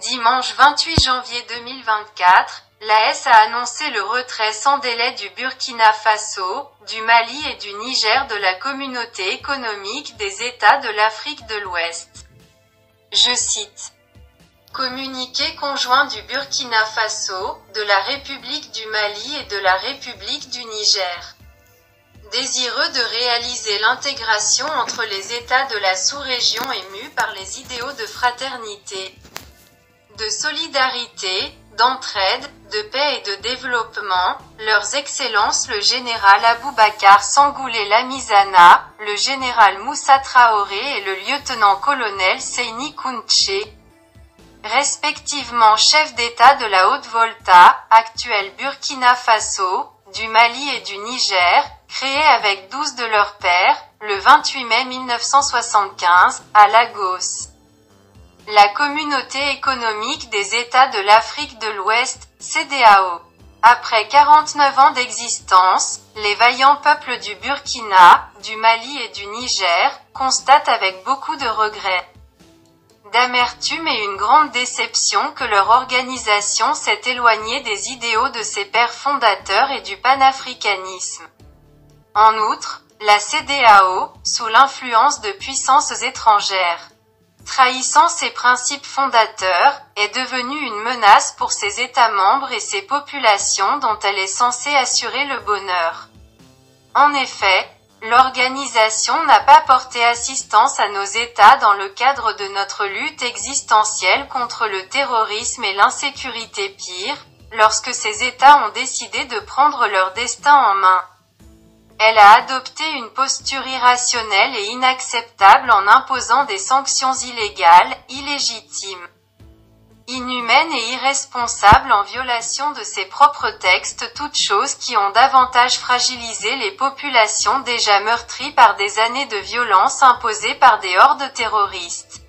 Dimanche 28 janvier 2024, l'AS a annoncé le retrait sans délai du Burkina Faso, du Mali et du Niger de la Communauté économique des États de l'Afrique de l'Ouest. Je cite. Communiqué conjoint du Burkina Faso, de la République du Mali et de la République du Niger. Désireux de réaliser l'intégration entre les États de la sous-région émus par les idéaux de fraternité, de solidarité, d'entraide, de paix et de développement, leurs excellences le général Aboubacar Sangoulé Lamizana, le général Moussa Traoré et le lieutenant-colonel Seyni Kounché, respectivement chefs d'État de la Haute-Volta, actuel Burkina Faso, du Mali et du Niger, créés avec 12 de leurs pairs, le 28 mai 1975, à Lagos. La Communauté économique des États de l'Afrique de l'Ouest, CEDEAO. Après 49 ans d'existence, les vaillants peuples du Burkina, du Mali et du Niger, constatent avec beaucoup de regrets, d'amertume et une grande déception que leur organisation s'est éloignée des idéaux de ses pères fondateurs et du panafricanisme. En outre, la CEDEAO, sous l'influence de puissances étrangères, trahissant ses principes fondateurs, est devenue une menace pour ses États membres et ses populations dont elle est censée assurer le bonheur. En effet, l'organisation n'a pas porté assistance à nos États dans le cadre de notre lutte existentielle contre le terrorisme et l'insécurité pire, lorsque ces États ont décidé de prendre leur destin en main. Elle a adopté une posture irrationnelle et inacceptable en imposant des sanctions illégales, illégitimes, inhumaines et irresponsables en violation de ses propres textes, toutes choses qui ont davantage fragilisé les populations déjà meurtries par des années de violence imposées par des hordes terroristes,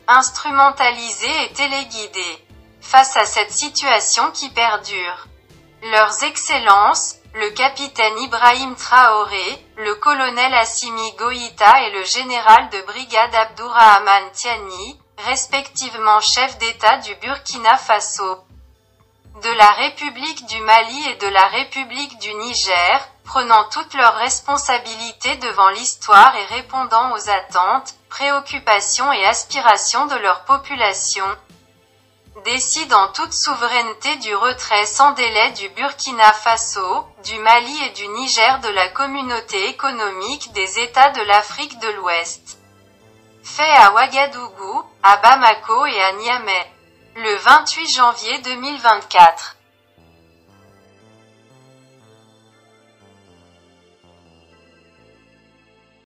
instrumentalisées et téléguidées. Face à cette situation qui perdure, leurs excellences, le capitaine Ibrahim Traoré, le colonel Assimi Goïta et le général de brigade Abdourahmane Tiani, respectivement chef d'État du Burkina Faso, de la République du Mali et de la République du Niger, prenant toutes leurs responsabilités devant l'histoire et répondant aux attentes, préoccupations et aspirations de leur population, décide en toute souveraineté du retrait sans délai du Burkina Faso, du Mali et du Niger de la Communauté économique des États de l'Afrique de l'Ouest. Fait à Ouagadougou, à Bamako et à Niamey, le 28 janvier 2024.